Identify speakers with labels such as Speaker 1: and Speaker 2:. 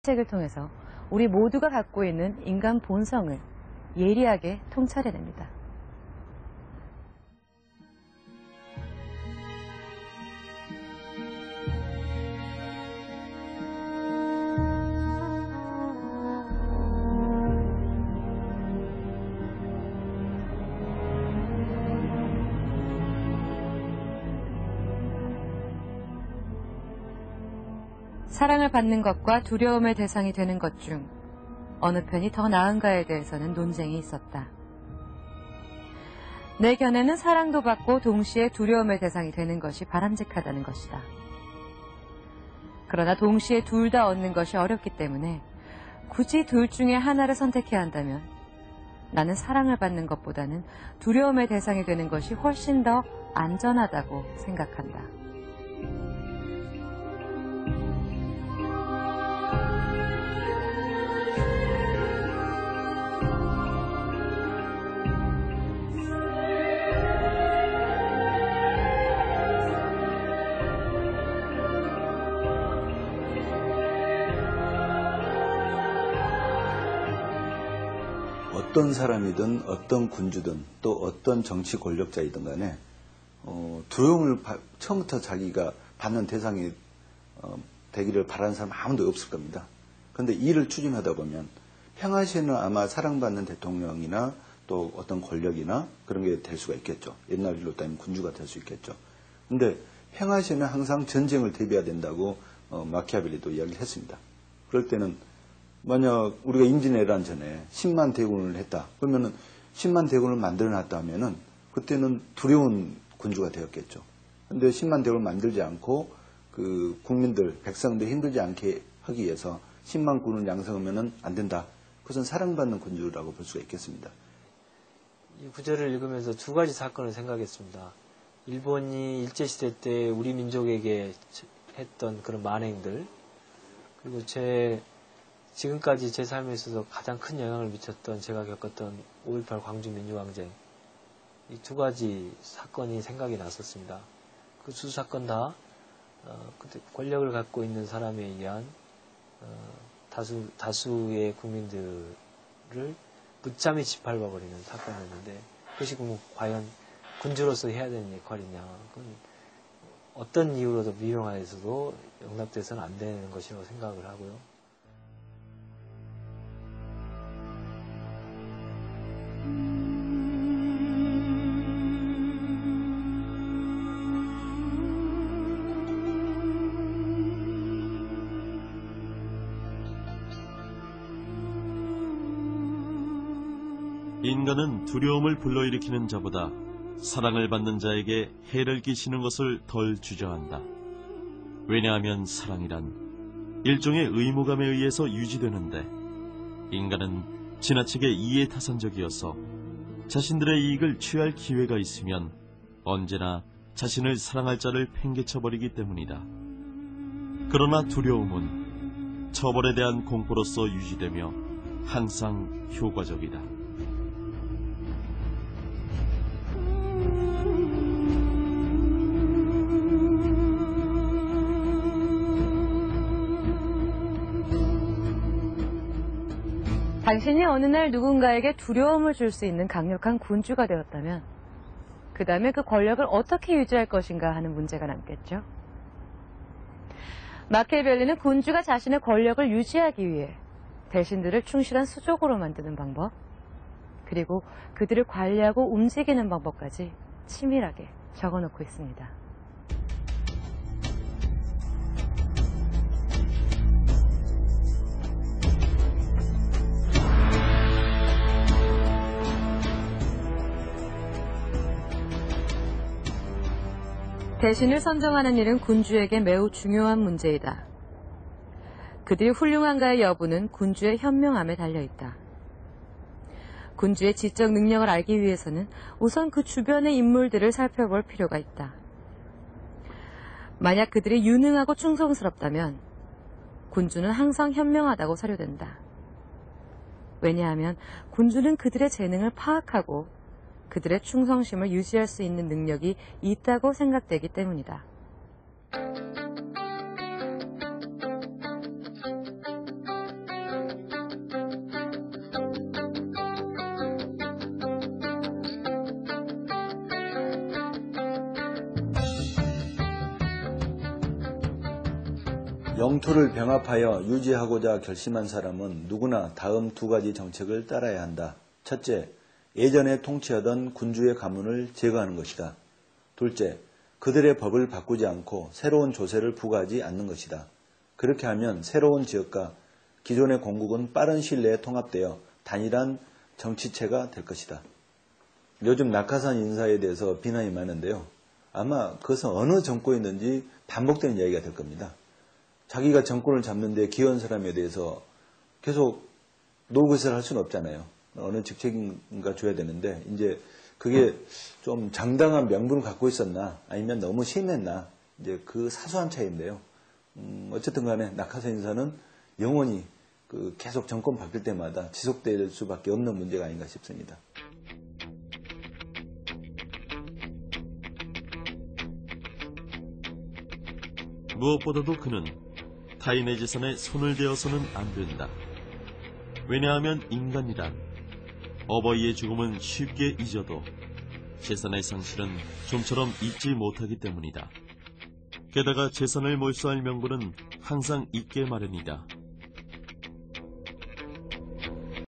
Speaker 1: 책을 통해서 우리 모두가 갖고 있는 인간 본성을 예리하게 통찰해냅니다. 사랑을 받는 것과 두려움의 대상이 되는 것 중 어느 편이 더 나은가에 대해서는 논쟁이 있었다. 내 견해는 사랑도 받고 동시에 두려움의 대상이 되는 것이 바람직하다는 것이다. 그러나 동시에 둘 다 얻는 것이 어렵기 때문에 굳이 둘 중에 하나를 선택해야 한다면 나는 사랑을 받는 것보다는 두려움의 대상이 되는 것이 훨씬 더 안전하다고 생각한다.
Speaker 2: 어떤 사람이든 어떤 군주든 또 어떤 정치 권력자이든 간에 두려움을 처음부터 자기가 받는 대상이 되기를 바라는 사람 아무도 없을 겁니다. 그런데 일을 추진하다 보면 평화시에는 아마 사랑받는 대통령이나 또 어떤 권력이나 그런 게 될 수가 있겠죠. 옛날 일로 따지면 군주가 될 수 있겠죠. 그런데 평화시에는 항상 전쟁을 대비해야 된다고 마키아벨리도 이야기를 했습니다. 그럴 때는 만약 우리가 임진왜란 전에 10만 대군을 했다. 그러면은 10만 대군을 만들어놨다 하면은 그때는 두려운 군주가 되었겠죠. 그런데 10만 대군을 만들지 않고 그 국민들, 백성들 힘들지 않게 하기 위해서 10만 군을 양성하면은 안 된다. 그것은 사랑받는 군주라고 볼 수가 있겠습니다.
Speaker 3: 이 구절을 읽으면서 두 가지 사건을 생각했습니다. 일본이 일제시대 때 우리 민족에게 했던 그런 만행들, 그리고 지금까지 제 삶에 있어서 가장 큰 영향을 미쳤던 제가 겪었던 5.18 광주 민주항쟁, 이 두 가지 사건이 생각이 났었습니다. 그 두 사건 다 그때 권력을 갖고 있는 사람에 의한 다수의 국민들을 무참히 짓밟아버리는 사건이었는데, 그것이 과연 군주로서 해야 되는 역할이냐, 그건 어떤 이유로도 미명하에서도 용납돼서는 안 되는 것이라고 생각을 하고요.
Speaker 4: 인간은 두려움을 불러일으키는 자보다 사랑을 받는 자에게 해를 끼치는 것을 덜 주저한다. 왜냐하면 사랑이란 일종의 의무감에 의해서 유지되는데, 인간은 지나치게 이해타산적이어서 자신들의 이익을 취할 기회가 있으면 언제나 자신을 사랑할 자를 팽개쳐버리기 때문이다. 그러나 두려움은 처벌에 대한 공포로서 유지되며 항상 효과적이다.
Speaker 1: 당신이 어느 날 누군가에게 두려움을 줄 수 있는 강력한 군주가 되었다면 그 다음에 그 권력을 어떻게 유지할 것인가 하는 문제가 남겠죠. 마키아벨리는 군주가 자신의 권력을 유지하기 위해 대신들을 충실한 수족으로 만드는 방법, 그리고 그들을 관리하고 움직이는 방법까지 치밀하게 적어놓고 있습니다. 대신을 선정하는 일은 군주에게 매우 중요한 문제이다. 그들이 훌륭한가의 여부는 군주의 현명함에 달려있다. 군주의 지적 능력을 알기 위해서는 우선 그 주변의 인물들을 살펴볼 필요가 있다. 만약 그들이 유능하고 충성스럽다면 군주는 항상 현명하다고 사료된다. 왜냐하면 군주는 그들의 재능을 파악하고 그들의 충성심을 유지할 수 있는 능력이 있다고 생각되기 때문이다.
Speaker 2: 영토를 병합하여 유지하고자 결심한 사람은 누구나 다음 두 가지 정책을 따라야 한다. 첫째, 예전에 통치하던 군주의 가문을 제거하는 것이다. 둘째, 그들의 법을 바꾸지 않고 새로운 조세를 부과하지 않는 것이다. 그렇게 하면 새로운 지역과 기존의 공국은 빠른 시일 내에 통합되어 단일한 정치체가 될 것이다. 요즘 낙하산 인사에 대해서 비난이 많은데요. 아마 그것은 어느 정권이든지 반복되는 이야기가 될 겁니다. 자기가 정권을 잡는데 기여한 사람에 대해서 계속 노릇을 할 수는 없잖아요. 어느 직책인가 줘야 되는데 이제 그게 좀 정당한 명분을 갖고 있었나 아니면 너무 심했나 이제 그 사소한 차이인데요. 어쨌든 간에 낙하산 인사는 영원히 계속 정권 바뀔 때마다 지속될 수밖에 없는 문제가 아닌가 싶습니다.
Speaker 4: 무엇보다도 그는 타인의 재산에 손을 대어서는 안 된다. 왜냐하면 인간이란 어버이의 죽음은 쉽게 잊어도 재산의 상실은 좀처럼 잊지 못하기 때문이다. 게다가 재산을 몰수할 명분은 항상 있게 마련이다.